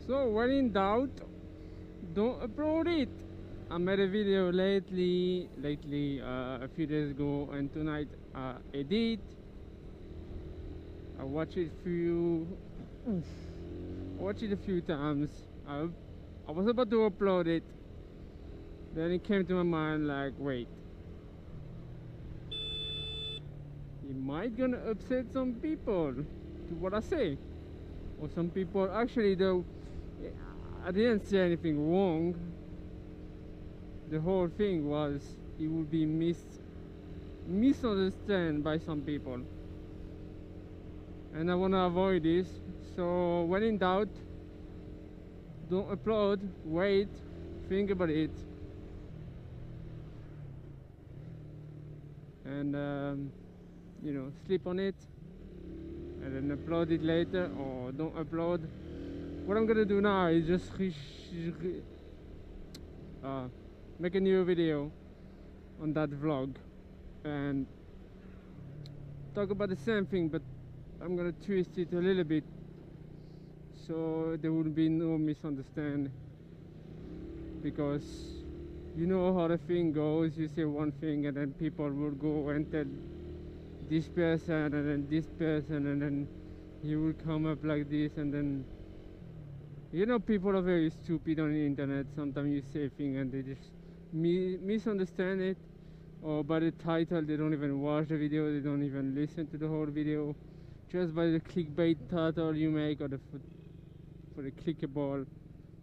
So when in doubt, don't upload it. I made a video lately, a few days ago, and tonight edit. I watched it a few times. I was about to upload it. Then it came to my mind like, wait, it might gonna upset some people to what I say. Or some people, actually though, I didn't say anything wrong. The whole thing was, it would be misunderstood by some people. And I wanna avoid this. So when in doubt, don't upload, wait, think about it. And you know, sleep on it and then upload it later, or don't upload. What I'm gonna do now is just make a new video on that vlog and talk about the same thing, but I'm gonna twist it a little bit so there will be no misunderstanding, because you know how the thing goes. You say one thing and then people will go and tell this person and then this person, and then you will come up like this, and then you know people are very stupid on the internet. Sometimes you say things and they just misunderstand it, or by the title they don't even watch the video, they don't even listen to the whole video, just by the clickbait title you make, or for the clickable,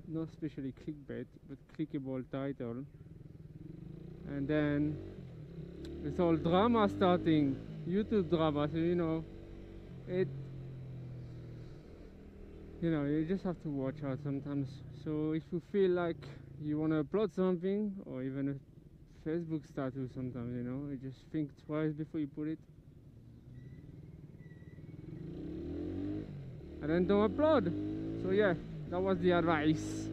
not especially clickbait, but clickable title. And then it's all drama starting, YouTube drama. So you know you just have to watch out sometimes. So if you feel like you want to upload something, or even a Facebook status, sometimes you just think twice before you put it, and then don't upload. So yeah, that was the advice.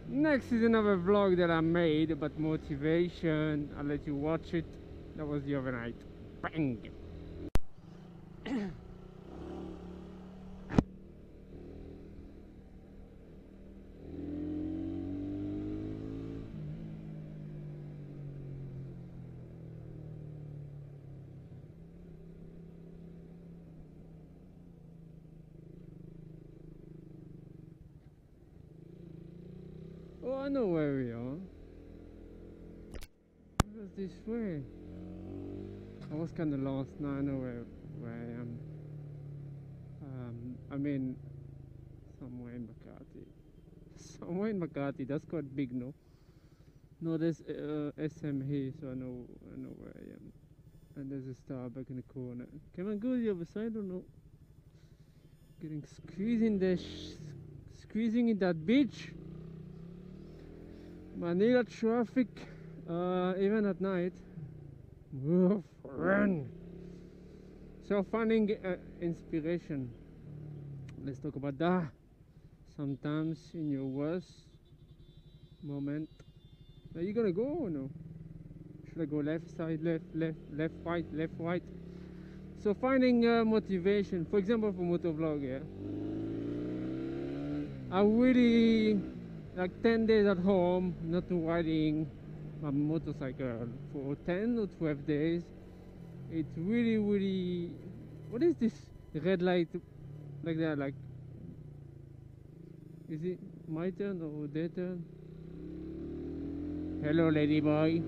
Next is another vlog that I made about motivation. I'll let you watch it. That was the other night. Bang! Oh, I know where we are. It was this way. I was kind of lost. Now I know where I am. I mean, somewhere in Makati. Somewhere in Makati. That's quite big, no? No, there's SM here, so I know where I am. And there's a Starbucks in the corner. Can I go the other side or no? Getting squeezing in that beach. Manila traffic, even at night. Woof, run. So finding inspiration. Let's talk about that. Sometimes in your worst moment, are you gonna go or no? Should I go left side, left, right? So finding motivation. For example, for motovlogger, I really like 10 days at home, not riding my motorcycle for 10 or 12 days. It's really, what is this red light like that? Like, is it my turn or their turn? Hello, lady boy.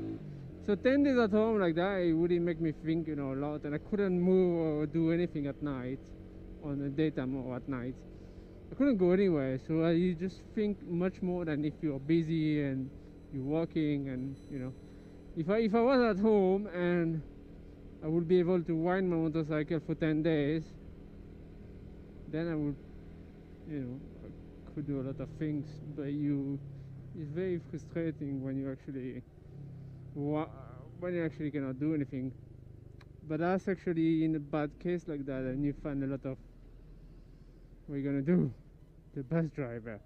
So 10 days at home like that, it really make me think, a lot, and I couldn't move or do anything at night, on the daytime or at night. I couldn't go anywhere, so you just think much more than if you're busy and you're walking. And if I was at home and I would be able to ride my motorcycle for 10 days, then I would, I could do a lot of things. But it's very frustrating when you actually cannot do anything. But that's actually in a bad case like that, and you find a lot of, what are you gonna do? The bus driver.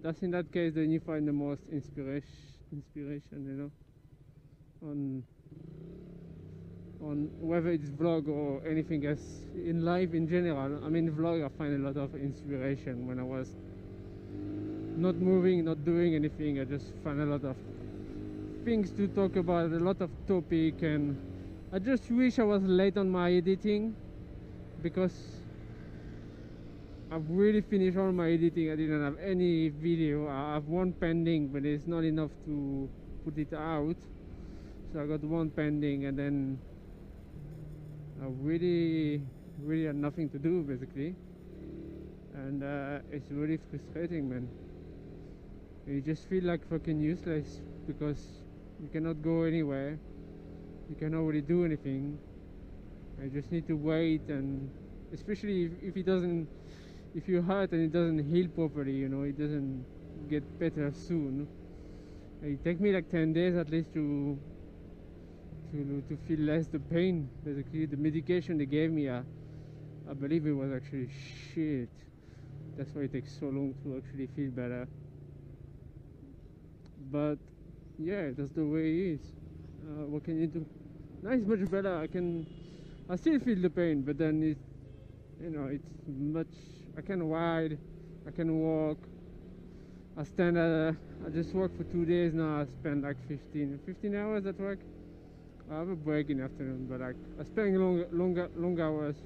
That's in that case then you find the most inspiration, on on whether it's vlog or anything else in life in general. I mean, vlog, I find a lot of inspiration when I was not moving, not doing anything. I just find a lot of things to talk about, a lot of topic, and I just wish I was late on my editing, because I've really finished all my editing. I didn't have any video. I have one pending, but it's not enough to put it out, so I got one pending, and then I really had nothing to do basically, and it's really frustrating, man. You just feel like fucking useless because you cannot go anywhere, you cannot really do anything. I just need to wait, and especially if you're hurt and it doesn't heal properly, you know, it doesn't get better soon. It takes me like 10 days at least to feel less the pain. Basically, the medication they gave me, I believe it was actually shit. That's why it takes so long to actually feel better. But yeah, that's the way it is. What can you do? Now it's much better. I still feel the pain, but then it's, you know, it's much. I can ride, I can walk. I just work for 2 days now. I spend like 15 hours at work. I have a break in the afternoon, but like I spend long hours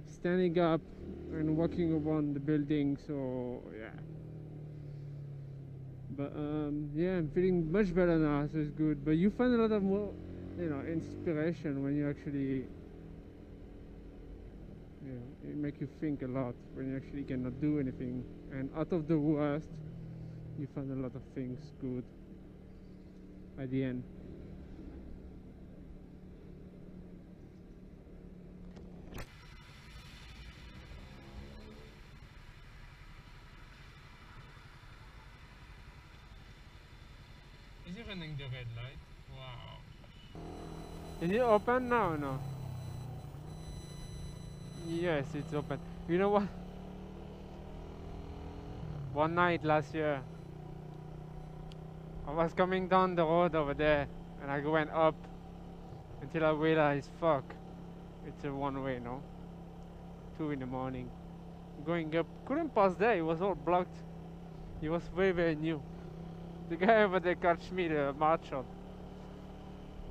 standing up and walking around the building. So yeah. But yeah, I'm feeling much better now, so it's good. But you find a lot of more, you know, inspiration when you actually, you know, it makes you think a lot when you actually cannot do anything. And out of the worst, you find a lot of things good at the end. Is it running the red light? Wow. Is it open now or no? Yes, it's open. You know what? One night last year, I was coming down the road over there, and I went up until I realized, fuck, it's a one-way, no? 2 in the morning. Going up, couldn't pass there, it was all blocked. It was very new. The guy over there catch me, the marshal.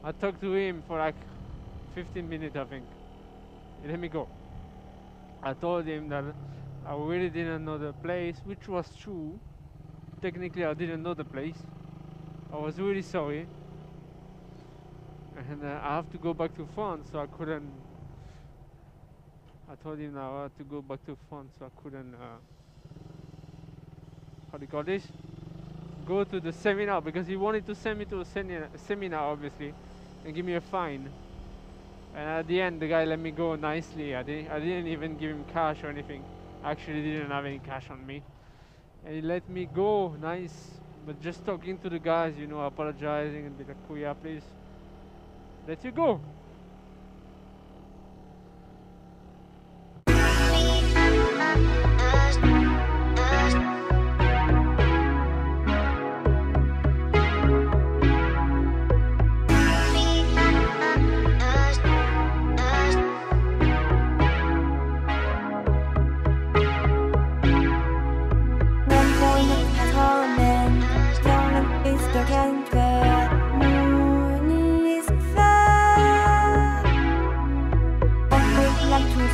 I talked to him for like 15 minutes, I think. He let me go. I told him that I really didn't know the place, which was true. Technically, I didn't know the place. I was really sorry. And I have to go back to France, so I couldn't. I told him now I had to go back to France, so I couldn't. How do you call this? Go to the seminar, because he wanted to send me to a seminar, obviously, and give me a fine. And at the end, the guy let me go nicely. I didn't even give him cash or anything. I actually didn't have any cash on me, and he let me go, nice. But just talking to the guys, you know, apologizing and be like, "Oh yeah, please, let you go." Like to